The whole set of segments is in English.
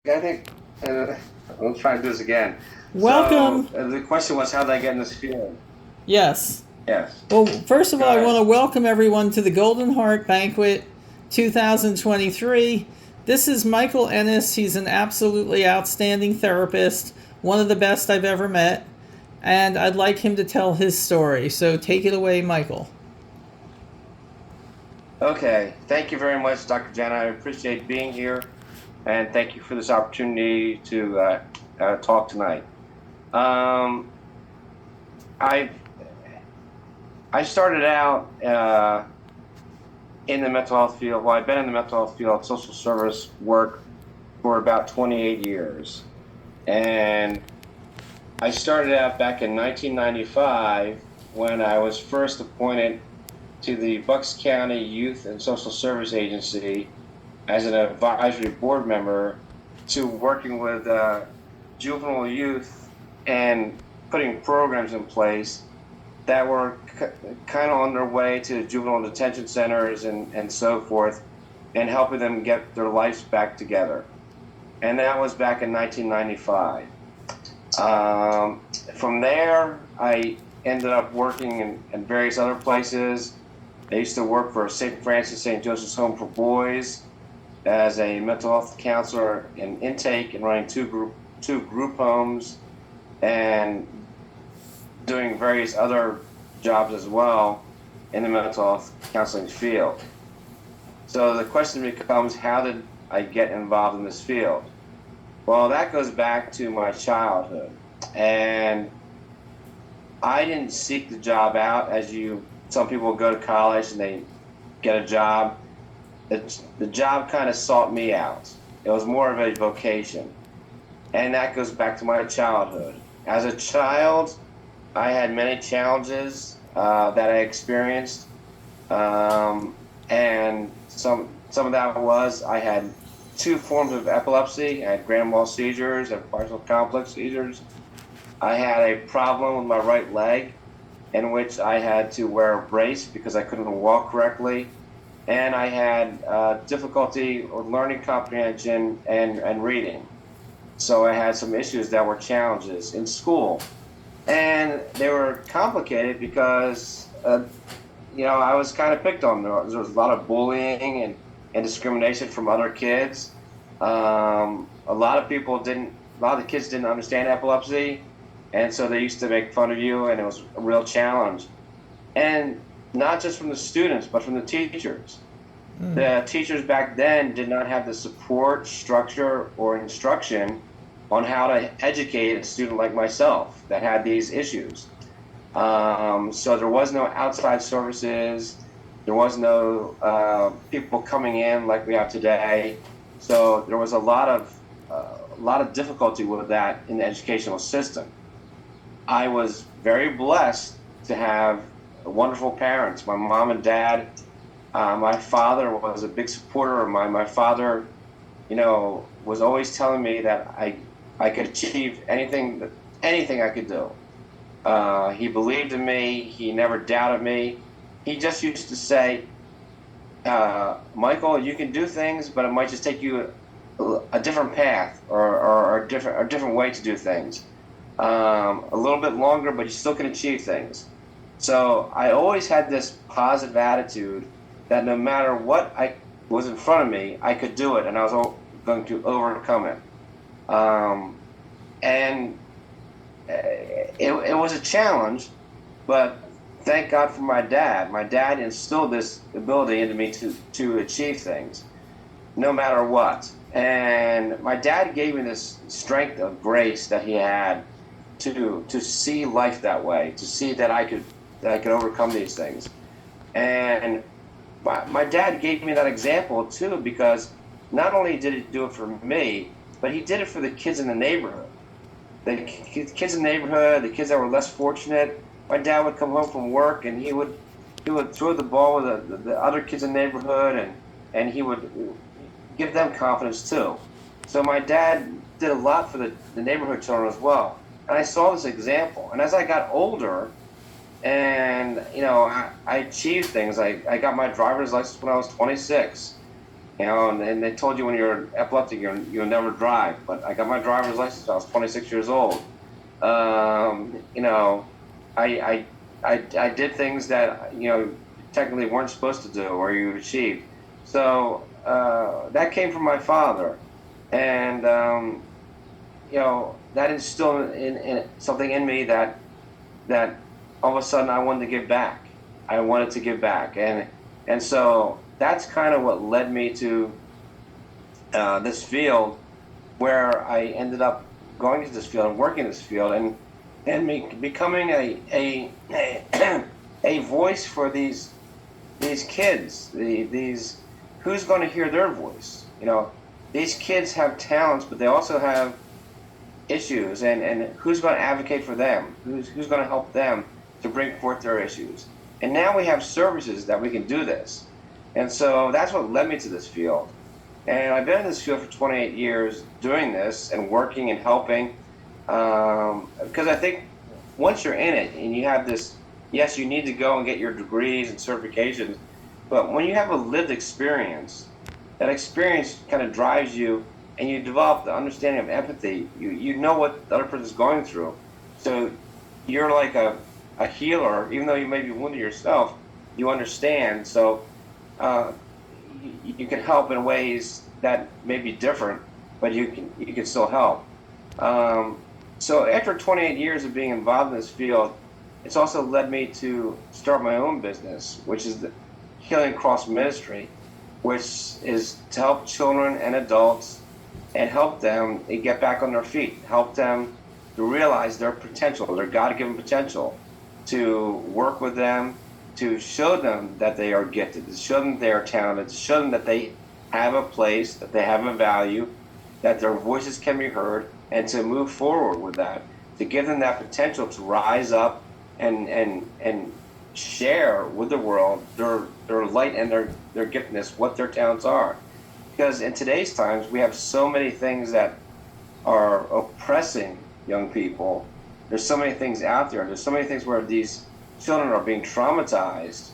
I think we'll try to do this again. So Welcome. the question was, how did I get in this field? Yes. Yes. Well, first of Go all, I want ahead. to welcome everyone to the Golden Heart Banquet 2023. This is Michael Ennis. He's an absolutely outstanding therapist, one of the best I've ever met, and I'd like him to tell his story. So take it away, Michael. Okay. Thank you very much, Dr. Jenna. I appreciate being here, and thank you for this opportunity to talk tonight. Um, I I started out in the mental health field. Well, I've been in the mental health field, social service work for about 28 years, and I started out back in 1995 when I was first appointed to the Bucks County Youth and Social Service Agency as an advisory board member to working with juvenile youth and putting programs in place that were kind of on their way to juvenile detention centers and so forth, and helping them get their lives back together. And that was back in 1995. From there, I ended up working in various other places. I used to work for St. Francis St. Joseph's Home for Boys as a mental health counselor in intake and running two group homes and doing various other jobs as well in the mental health counseling field. So the question becomes, how did I get involved in this field? Well, that goes back to my childhood. And I didn't seek the job out as some people go to college and they get a job. The job kind of sought me out. It was more of a vocation. And that goes back to my childhood. As a child, I had many challenges that I experienced. And some of that was I had two forms of epilepsy. I had grand mal seizures and partial complex seizures. I had a problem with my right leg in which I had to wear a brace because I couldn't walk correctly. And I had difficulty with learning comprehension and reading. So I had some issues that were challenges in school. And they were complicated because, I was kind of picked on. There was a lot of bullying and discrimination from other kids. A lot of the kids didn't understand epilepsy, and so they used to make fun of you, and it was a real challenge. And not just from the students, but from the teachers. The teachers back then did not have the support, structure, or instruction on how to educate a student like myself that had these issues. So there was no outside services. There was no people coming in like we have today. So there was a lot of difficulty with that in the educational system. I was very blessed to have wonderful parents, my mom and dad. My father was a big supporter of mine. My father, was always telling me that I could achieve anything I could do. He believed in me. He never doubted me. He just used to say, Michael, you can do things, but it might just take you a different path or a different way to do things. A little bit longer, but you still can achieve things. So I always had this positive attitude that no matter what I was in front of me, I could do it, and I was going to overcome it. Um, and it was a challenge, but thank God for my dad. My dad instilled this ability into me to achieve things, no matter what. And my dad gave me this strength of grace that he had to see life that way, to see that I could overcome these things. And my dad gave me that example too, because not only did he do it for me, but he did it for the kids in the neighborhood. The kids in the neighborhood, the kids that were less fortunate. My dad would come home from work and he would throw the ball with the other kids in the neighborhood, and he would give them confidence too. So my dad did a lot for the neighborhood children as well. And I saw this example. And as I got older, and I achieved things. I got my driver's license when I was 26. And they told you when you're epileptic, you'll never drive. But I got my driver's license when I was 26 years old. You know, I, I did things that, technically weren't supposed to do or you achieved. So that came from my father. And, that instilled in something in me that all of a sudden I wanted to give back. I wanted to give back. And so that's kind of what led me to this field where I ended up going to this field and working in this field and becoming a voice for these kids. These who's going to hear their voice? These kids have talents, but they also have issues, and who's going to advocate for them? Who's going to help them to bring forth their issues? And now we have services that we can do this, and so that's what led me to this field. And I've been in this field for 28 years doing this and working and helping, because I think once you're in it and you have this, yes, you need to go and get your degrees and certifications, but when you have a lived experience, that experience kind of drives you, and you develop the understanding of empathy. You know what the other person is going through, so you're like a healer, even though you may be wounded yourself. You understand, so you can help in ways that may be different, but you can still help. So after 28 years of being involved in this field, it's also led me to start my own business, which is the Healing Cross Ministry, which is to help children and adults and help them get back on their feet, help them to realize their potential, their God-given potential, to work with them, to show them that they are gifted, to show them they are talented, to show them that they have a place, that they have a value, that their voices can be heard, and to move forward with that, to give them that potential to rise up and share with the world their light and their giftedness, what their talents are. Because in today's times, we have so many things that are oppressing young people. There's so many things out there. There's so many things where these children are being traumatized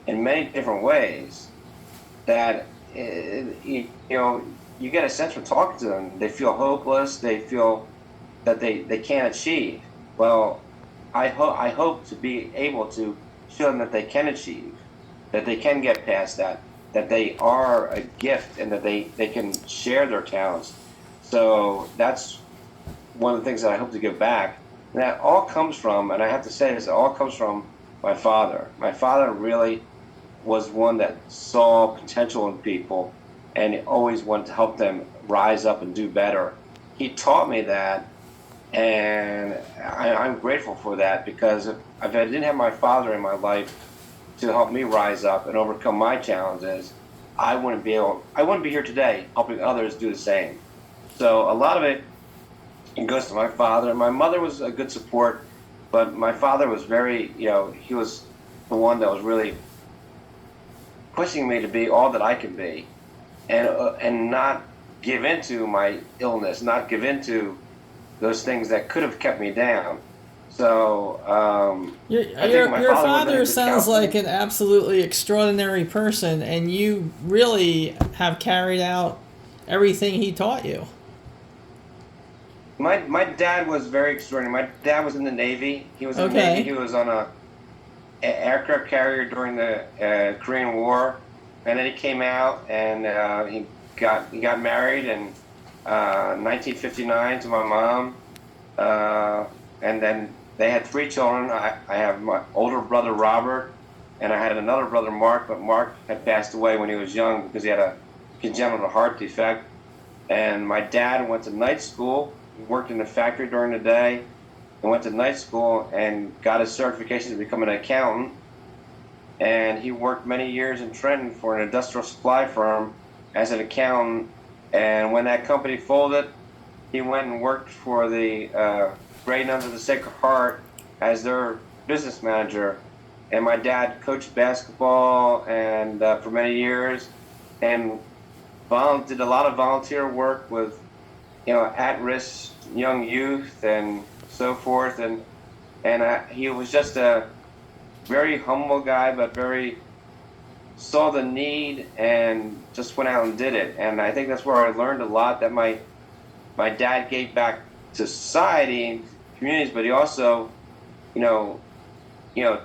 in many different ways that, you get a sense from talking to them. They feel hopeless. They feel that they can't achieve. Well, I hope to be able to show them that they can achieve, that they can get past that they are a gift, and that they can share their talents. So that's one of the things that I hope to give back. And that all comes from, and I have to say this, it all comes from my father. My father really was one that saw potential in people and always wanted to help them rise up and do better. He taught me that, and I'm grateful for that, because if I didn't have my father in my life to help me rise up and overcome my challenges, I wouldn't be here today helping others do the same. So a lot of it goes to my father. My mother was a good support, but my father was very, he was the one that was really pushing me to be all that I could be, and not give into my illness, not give into those things that could have kept me down. So your father sounds like an absolutely extraordinary person, and you really have carried out everything he taught you. My dad was very extraordinary. My dad was in the Navy. He was in the Navy. He was on a aircraft carrier during the Korean War, and then he came out and he got married in 1959 to my mom, and then they had 3 children. I have my older brother Robert, and I had another brother Mark, but Mark had passed away when he was young because he had a congenital heart defect. And my dad went to night school. He worked in the factory during the day, and went to night school and got his certification to become an accountant. And he worked many years in Trenton for an industrial supply firm as an accountant. And when that company folded, he went and worked for the Great Nuns of the Sacred Heart as their business manager. And my dad coached basketball and for many years, and did a lot of volunteer work with at-risk young youth and so forth. And he was just a very humble guy, but very saw the need and just went out and did it. And I think that's where I learned a lot that my dad gave back to society and communities, but he also, you know,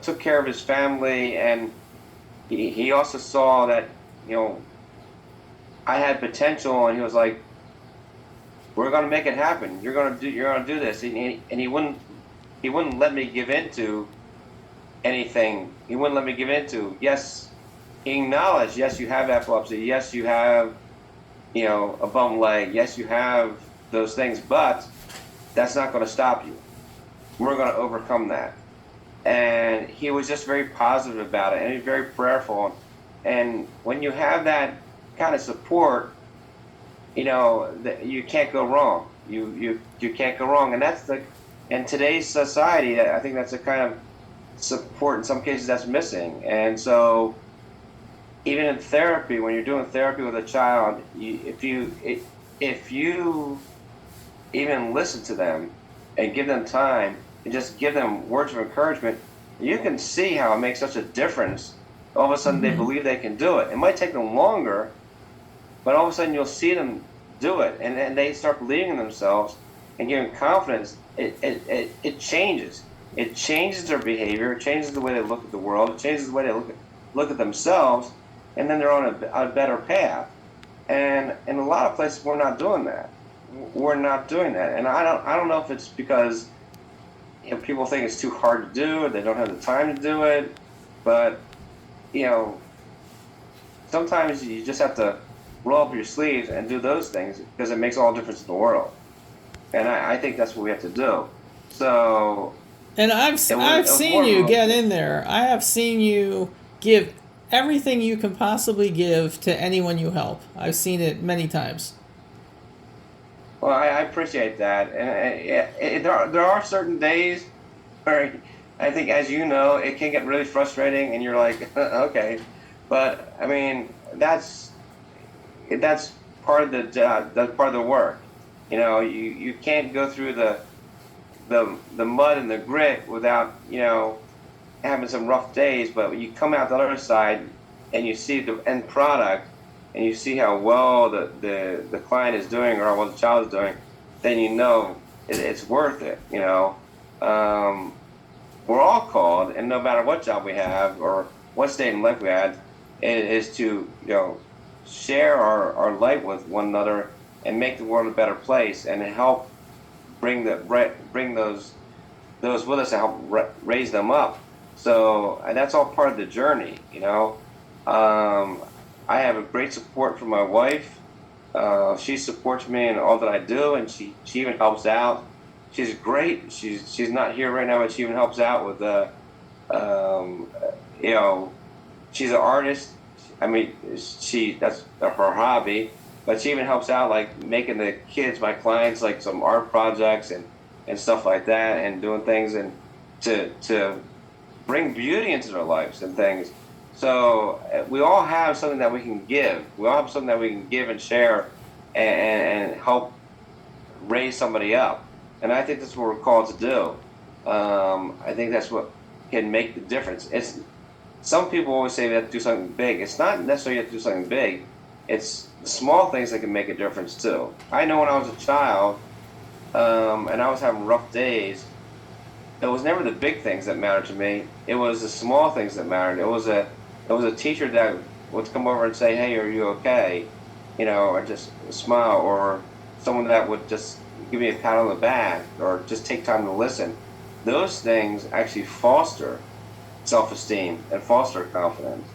took care of his family, and he also saw that, you know, I had potential, and he was like, "We're gonna make it happen. You're gonna do this," and he wouldn't let me give into anything. He wouldn't let me give into. Yes, he acknowledged, yes, you have epilepsy. Yes, you have, a bum leg. Yes, you have those things, but that's not going to stop you. We're going to overcome that. And he was just very positive about it, and he's very prayerful. And when you have that kind of support, you can't go wrong. You can't go wrong, and that's the in today's society. I think that's a kind of support in some cases that's missing. And so, even in therapy, when you're doing therapy with a child, if you even listen to them and give them time and just give them words of encouragement, you can see how it makes such a difference. All of a sudden, they Mm-hmm. believe they can do it. It might take them longer, but all of a sudden, you'll see them do it, and they start believing in themselves and giving confidence. It changes. It changes their behavior. It changes the way they look at the world. It changes the way they look at themselves, and then they're on a better path. And in a lot of places, we're not doing that. We're not doing that, and I don't know if it's because people think it's too hard to do, or they don't have the time to do it, but you know sometimes you just have to roll up your sleeves and do those things because it makes all the difference in the world. And I think that's what we have to do. So And I've it was seen more of you a, get in there. I have seen you give everything you can possibly give to anyone you help. I've seen it many times. well, I appreciate that. And there are certain days where I think, as you know, it can get really frustrating, and you're like, okay, but I mean that's part of the job. That's part of the work. You can't go through the mud and the grit without having some rough days. But when you come out the other side and you see the end product, and you see how well the client is doing, or how well the child is doing, then it's worth it. We're all called, and no matter what job we have or what state in life we had, it is to share our light with one another and make the world a better place, and help bring those with us and help raise them up. So and that's all part of the journey. I have a great support from my wife. She supports me in all that I do, and she even helps out. She's great. She's not here right now, but she even helps out with um, you know, she's an artist. I mean, that's her hobby, but she even helps out, like making the kids, my clients, like some art projects and stuff like that, and doing things and to bring beauty into their lives and things. So we all have something that we can give. We all have something that we can give and share, and help raise somebody up. And I think that's what we're called to do. I think that's what can make the difference. It's Some people always say we have to do something big. It's not necessarily you have to do something big. It's the small things that can make a difference too. I know when I was a child, and I was having rough days, it was never the big things that mattered to me. It was the small things that mattered. It was a teacher that would come over and say, "Hey, are you okay?" Or just smile, or someone that would just give me a pat on the back, or just take time to listen. Those things actually foster self-esteem and foster confidence.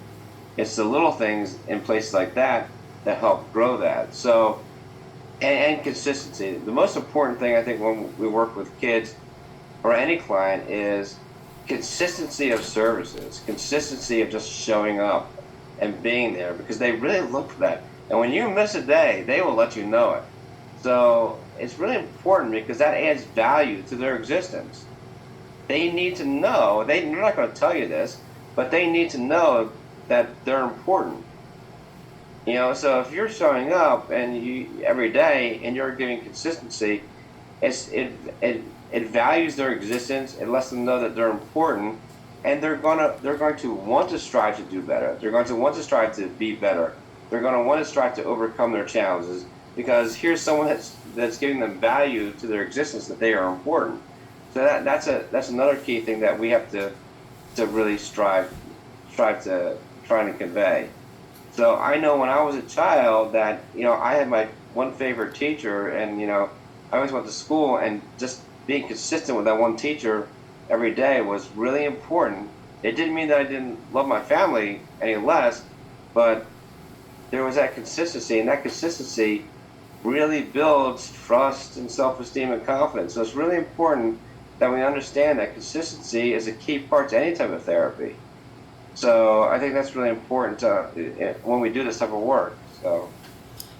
It's the little things in places like that help grow that. So, and consistency. The most important thing I think when we work with kids or any client is consistency of services, consistency of just showing up and being there, because they really look for that. And when you miss a day, they will let you know it. So it's really important because that adds value to their existence. They need to know, they're not going to tell you this, but they need to know that they're important. So if you're showing up and every day and you're giving consistency, it values their existence. It lets them know that they're important, and they're going to want to strive to do better. They're going to want to strive to be better. They're going to want to strive to overcome their challenges because here's someone that's giving them value to their existence, that they are important. So that's another key thing that we have to really strive to trying to convey. So I know when I was a child that I had my one favorite teacher, and I always went to school, and just being consistent with that one teacher every day was really important. It didn't mean that I didn't love my family any less, but there was that consistency, and that consistency really builds trust and self-esteem and confidence. So it's really important that we understand that consistency is a key part to any type of therapy. So I think that's really important when we do this type of work. So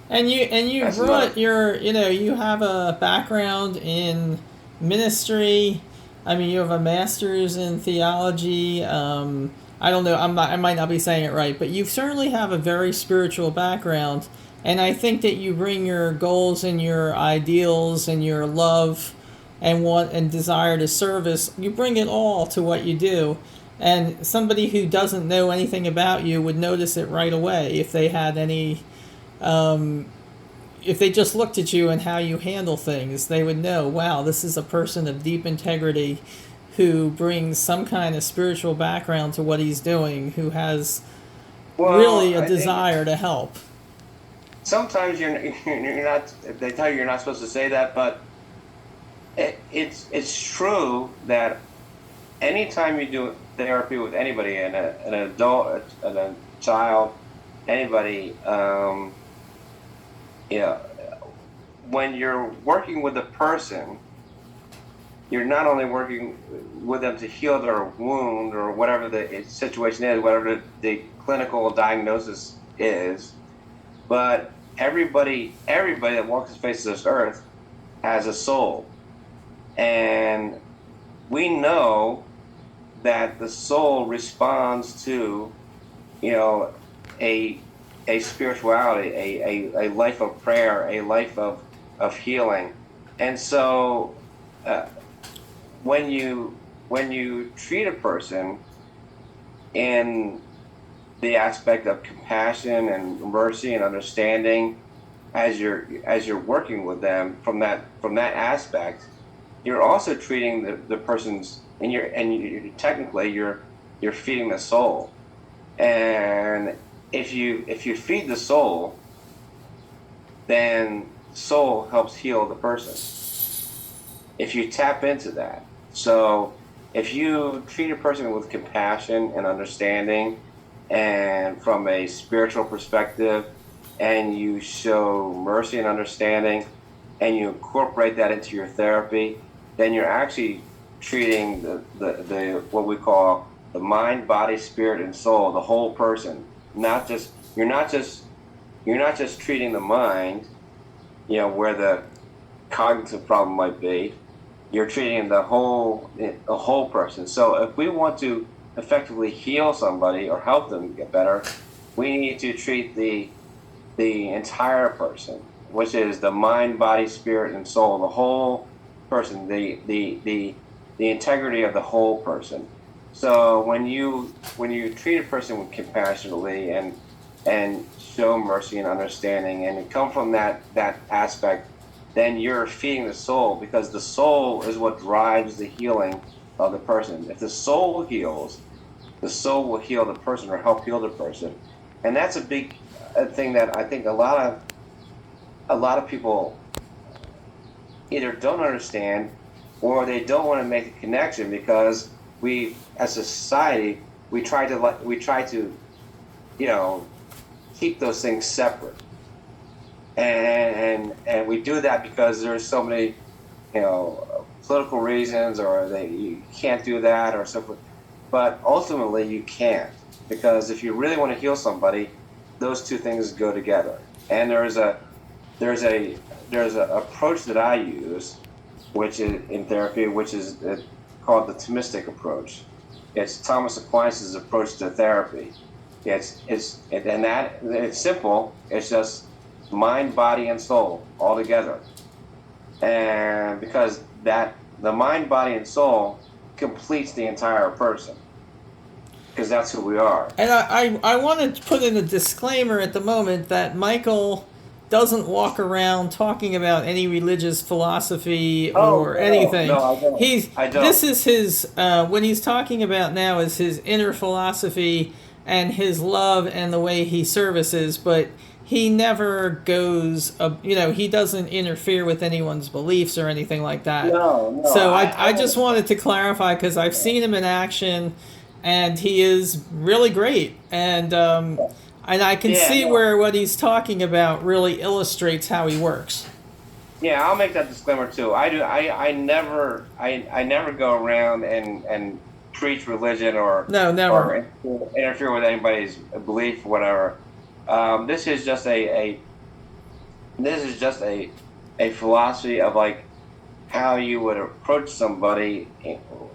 And you that's another. brought you have a background in ministry. I mean, you have a master's in theology. I don't know. I might not be saying it right, but you certainly have a very spiritual background, and I think that you bring your goals and your ideals and your love and want and desire to service. You bring it all to what you do, and somebody who doesn't know anything about you would notice it right away if they had any. If they just looked at you and how you handle things, they would know, wow, this is a person of deep integrity who brings some kind of spiritual background to what he's doing, who has Well, really a I think desire to help. sometimes you're not. They tell you you're not supposed to say that, but it's true that anytime you do therapy with anybody, an adult, a child, anybody, you know, when you're working with a person, you're not only working with them to heal their wound or whatever the situation is, whatever the clinical diagnosis is, but everybody that walks the face of this earth has a soul, and we know that the soul responds to, you know, a a spirituality, a life of prayer, a life of healing. And so when you treat a person in the aspect of compassion and mercy and understanding, as you're working with them from that aspect, you're also treating the person's, and you technically you're feeding the soul. And if you feed the soul, then soul helps heal the person. If you tap into that. So if you treat a person with compassion and understanding, and from a spiritual perspective, and you show mercy and understanding, and you incorporate that into your therapy, then you're actually treating the what we call the mind, body, spirit, and soul, the whole person. Not just you're not just treating the mind, where the cognitive problem might be. You're treating the whole person. So if we want to effectively heal somebody or help them get better, we need to treat the entire person, which is the mind, body, spirit, and soul, the whole person, the integrity of the whole person. So when you treat a person with compassionately and show mercy and understanding, and you come from that aspect, then you're feeding the soul, because the soul is what drives the healing of the person. If the soul heals, the soul will heal the person or help heal the person, and that's a big thing that I think a lot of people either don't understand, or they don't want to make the connection, because we, as a society, we try to keep those things separate, and we do that because there's so many political reasons, or you can't do that or so forth. But ultimately you can't, because if you really want to heal somebody, those two things go together. And there's a approach that I use, which is in therapy, which is called the Thomistic approach. It's Thomas Aquinas' approach to therapy. It's simple. It's just mind, body, and soul all together. And because the mind, body, and soul completes the entire person. because that's who we are. And I want to put in a disclaimer at the moment that Michael doesn't walk around talking about any religious philosophy Oh or no, anything. no, I don't. He's I this don't. is his what he's talking about now is his inner philosophy and his love and the way he services, but he never goes, he doesn't interfere with anyone's beliefs or anything like that. No, no. So I I just understand. wanted to clarify because I've seen him in action, and he is really great. And I can Yeah, see no. where what he's talking about really illustrates how he works. Yeah, I'll make that disclaimer too. I do. I never go around and preach religion No, never. or interfere with anybody's belief, or whatever. This is just this is just a philosophy of like how you would approach somebody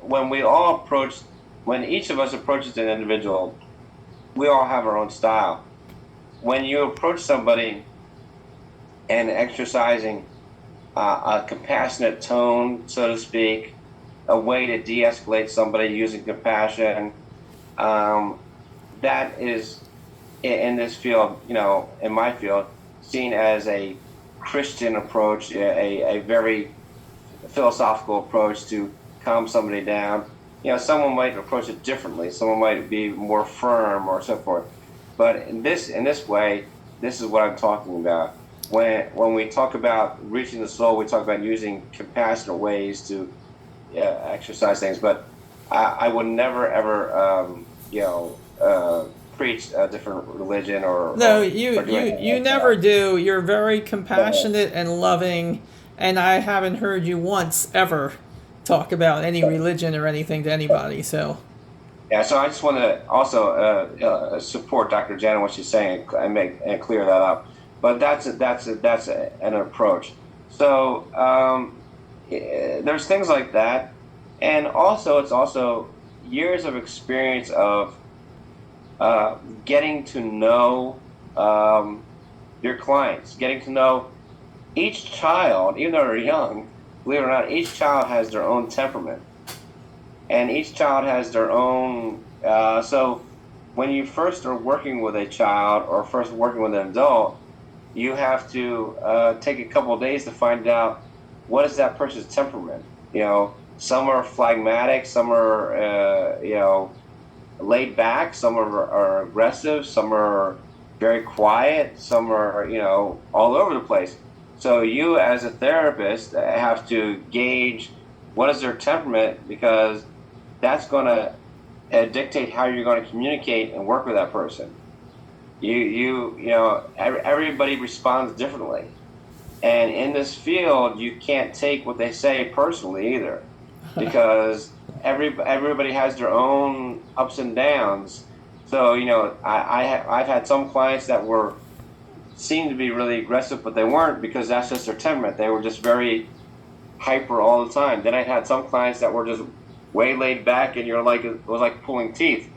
when we all approach when each of us approaches an individual. We all have our own style. When you approach somebody and exercising a compassionate tone, so to speak, a way to de-escalate somebody using compassion. Um, that is in this field, in my field, seen as a Christian approach, a very philosophical approach to calm somebody down. Someone might approach it differently. Someone might be more firm or so forth. But in this way, this is what I'm talking about. When we talk about reaching the soul, we talk about using compassionate ways to exercise things. But I would never ever preach a different religion No, or do anything you like never that. do. You're very So, compassionate and loving, and I haven't heard you once ever talk about any religion or anything to anybody. So, yeah, so I just want to also support Dr. Janet what she's saying and make and clear that up. But an approach. So there's things like that, and also it's also years of experience of getting to know your clients, getting to know each child, even though they're young. Believe it or not, each child has their own temperament, and each child has their own. So when you first are working with a child or first working with an adult, you have to take a couple of days to find out what is that person's temperament. Some are phlegmatic, some are laid back, some are aggressive, some are very quiet, some are all over the place. So you, as a therapist, have to gauge what is their temperament, because that's going to dictate how you're going to communicate and work with that person. Everybody responds differently, and in this field, you can't take what they say personally either, because everybody has their own ups and downs. So I've had some clients that were seemed to be really aggressive, but they weren't, because that's just their temperament. They were just very hyper all the time. Then I had some clients that were just way laid back, and you're like, it was like pulling teeth,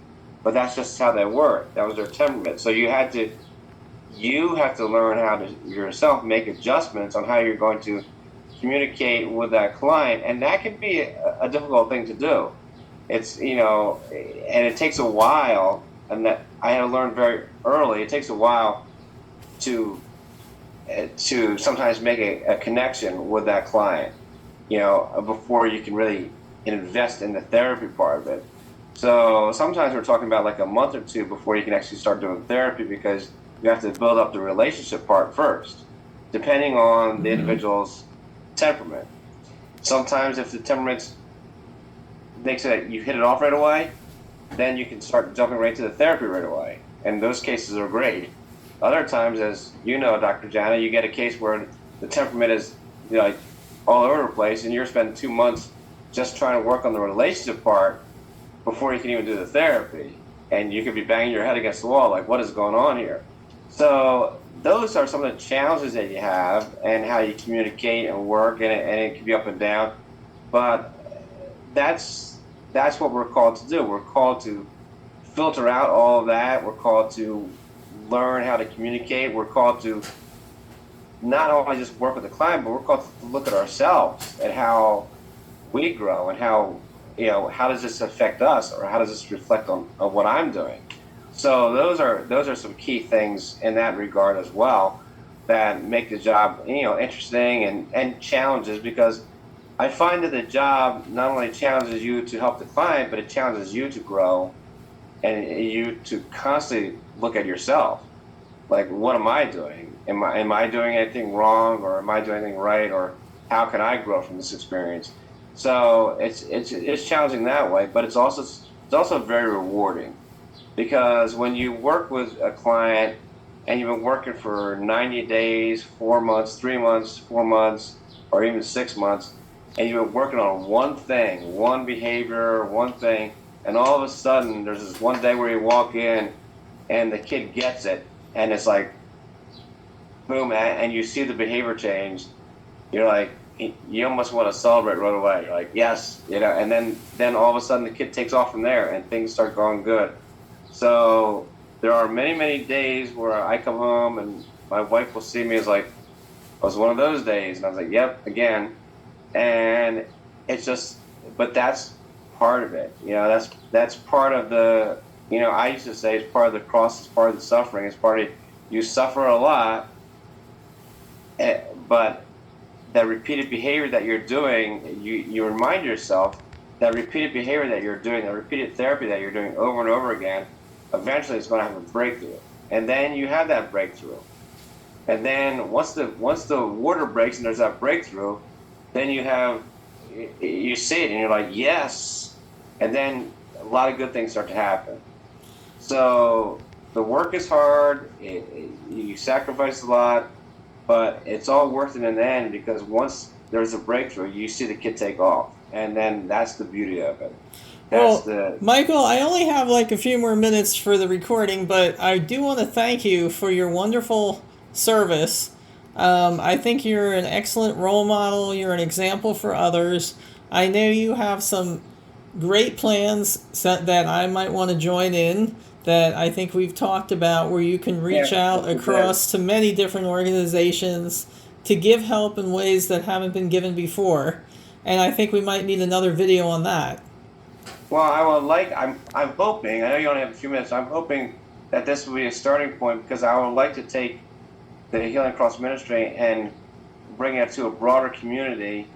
but that's just how they were. That was their temperament. So you have to learn how to yourself make adjustments on how you're going to communicate with that client, and that can be a difficult thing to do. And it takes a while, and that I had to learn very early. It takes a while to sometimes make a connection with that client, before you can really invest in the therapy part of it. So sometimes we're talking about like a month or two before you can actually start doing therapy, because you have to build up the relationship part first, depending on the mhm. individual's temperament. Sometimes if the temperament makes it you hit it off right away, then you can start jumping right to the therapy right away. And those cases are great. Other times, as you know, Dr. Jana, you get a case where the temperament is like all over the place, and you're spending 2 months just trying to work on the relationship part before you can even do the therapy. And you could be banging your head against the wall, like, what is going on here? So those are some of the challenges that you have, and how you communicate and work, and it can be up and down. But that's what we're called to do. We're called to filter out all of that. We're called to learn how to communicate. We're called to not only just work with the client, but we're called to look at ourselves and how we grow, and how how does this affect us, or how does this reflect on what I'm doing? So those are some key things in that regard as well that make the job interesting and challenges, because I find that the job not only challenges you to help the client, but it challenges you to grow and you to constantly look at yourself. Like, what am I doing? Am I doing anything wrong, or am I doing anything right, or how can I grow from this experience? So it's challenging that way, but it's also very rewarding, because when you work with a client and you've been working for 90 days, 4 months, 3 months, 4 months, or even 6 months, and you've been working on one thing, one behavior, one thing, and all of a sudden there's this one day where you walk in and the kid gets it, and it's like boom, and you see the behavior change, you're like, you almost want to celebrate right away. You're like, yes, and then all of a sudden the kid takes off from there and things start going good. So there are many, many days where I come home and my wife will see me as like, it was one of those days. And I was like, yep, again. And it's just, but that's part of it. That's part of the, I used to say it's part of the cross, it's part of the suffering, it's part of, you suffer a lot, but that repeated behavior that you're doing, you remind yourself that repeated behavior that you're doing, the repeated therapy that you're doing over and over again, eventually it's going to have a breakthrough. And then you have that breakthrough. And then once the water breaks and there's that breakthrough, then you see it and you're like, yes. And then a lot of good things start to happen. So the work is hard, you sacrifice a lot, but it's all worth it in the end, because once there's a breakthrough, you see the kid take off. And then that's the beauty of it. Michael, I only have like a few more minutes for the recording, but I do want to thank you for your wonderful service. I think you're an excellent role model. You're an example for others. I know you have some great plans that I might want to join in, that I think we've talked about, where you can reach out across to many different organizations to give help in ways that haven't been given before. And I think we might need another video on that. Well, I'm hoping, I know you only have a few minutes, I'm hoping that this will be a starting point, because I would like to take the Healing Cross Ministry and bring it to a broader community,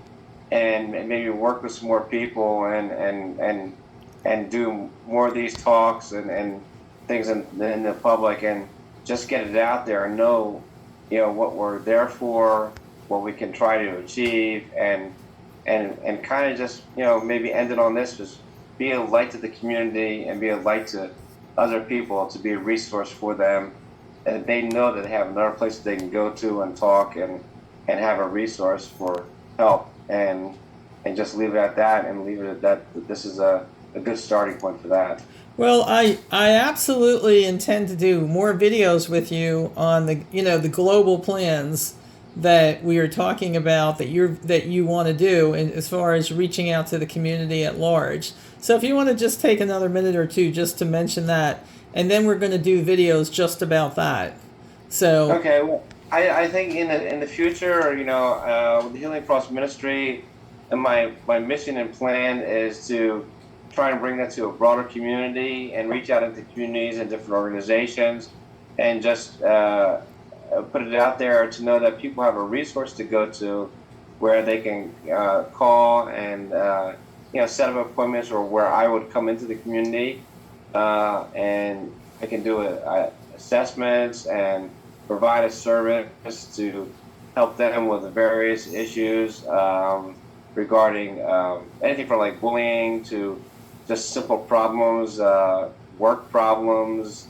and maybe work with some more people and do more of these talks and things in the public, and just get it out there and know, what we're there for, what we can try to achieve, and kind of just, maybe end it on this, just be a light to the community and be a light to other people, to be a resource for them. And they know that they have another place they can go to and talk and have a resource for help, and just leave it at that, and leave it at that this is a good starting point for that. Well, I absolutely intend to do more videos with you on the global plans that we are talking about, that you want to do, and as far as reaching out to the community at large. So if you want to just take another minute or two just to mention that, and then we're going to do videos just about that. So okay, well, I think in the future, with the Healing Cross Ministry, and my mission and plan is to try and bring that to a broader community and reach out into communities and different organizations, and just put it out there to know that people have a resource to go to, where they can call and set up appointments, or where I would come into the community, and I can do assessments and provide a service to help them with the various issues regarding anything from like bullying to just simple problems, work problems,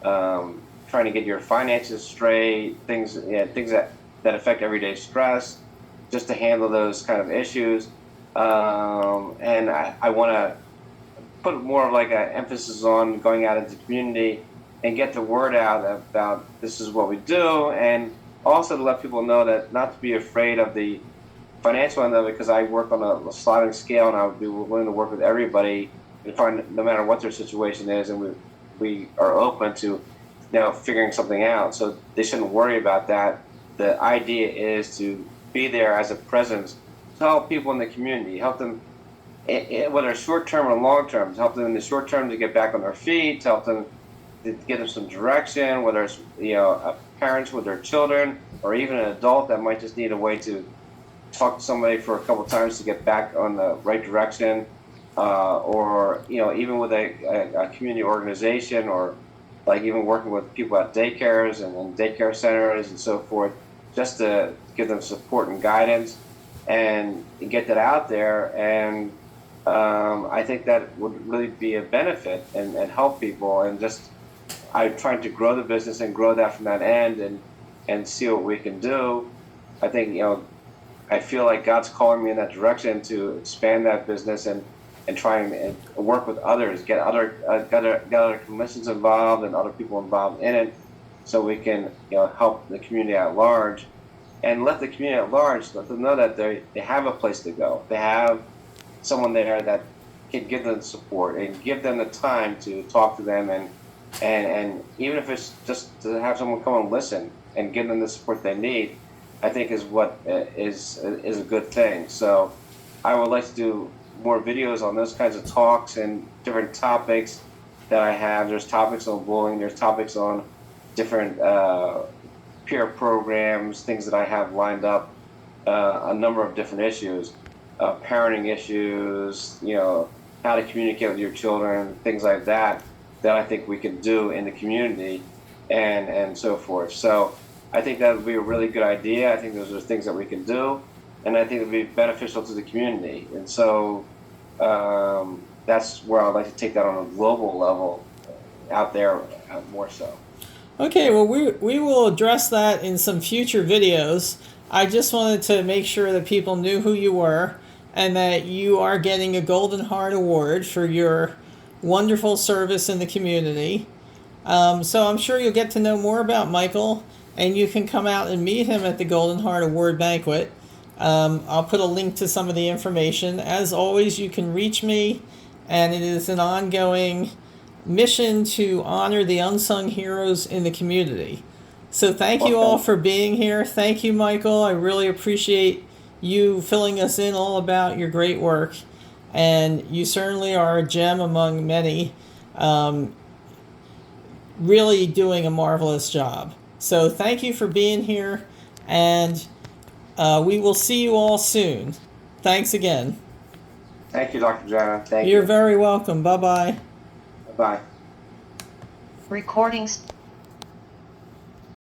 trying to get your finances straight, things that affect everyday stress, just to handle those kind of issues. And I want to put more of like an emphasis on going out into the community and get the word out about this is what we do, and also to let people know that not to be afraid of the financial end of it, because I work on a sliding scale, and I would be willing to work with everybody, and find, no matter what their situation is, and we are open to figuring something out. So they shouldn't worry about that. The idea is to be there as a presence to help people in the community, help them whether it's short term or long term, to help them in the short term to get back on their feet, to help them to give them some direction, whether it's parents with their children or even an adult that might just need a way to talk to somebody for a couple of times to get back on the right direction, or even with a community organization, or like even working with people at daycares and daycare centers and so forth, just to give them support and guidance and get that out there. And I think that would really be a benefit and help people. And just I'm trying to grow the business and grow that from that end and see what we can do. I think I feel like God's calling me in that direction to expand that business and try and work with others, get other commissions involved and other people involved in it, so we can help the community at large, and let the community at large let them know that they have a place to go. They have someone there that can give them support and give them the time to talk to them, and even if it's just to have someone come and listen and give them the support they need, I think is what is a good thing. So I would like to do more videos on those kinds of talks and different topics that I have. There's topics on bullying, there's topics on different peer programs, things that I have lined up, a number of different issues, parenting issues, how to communicate with your children, things like that, that I think we can do in the community and so forth. So I think that would be a really good idea. I think those are things that we can do, and I think it would be beneficial to the community. And so that's where I'd like to take that on a global level out there more so. Okay, well, we will address that in some future videos. I just wanted to make sure that people knew who you were and that you are getting a Golden Heart Award for your wonderful service in the community. So I'm sure you'll get to know more about Michael, and you can come out and meet him at the Golden Heart Award banquet. I'll put a link to some of the information. As always, you can reach me, and it is an ongoing mission to honor the unsung heroes in the community. So thank you all for being here. Thank you, Michael. I really appreciate you filling us in all about your great work. And you certainly are a gem among many, really doing a marvelous job. So thank you for being here, and we will see you all soon. Thanks again. Thank you, Dr. Jana. Thank you. You're very welcome. Bye-bye. Bye. Recordings.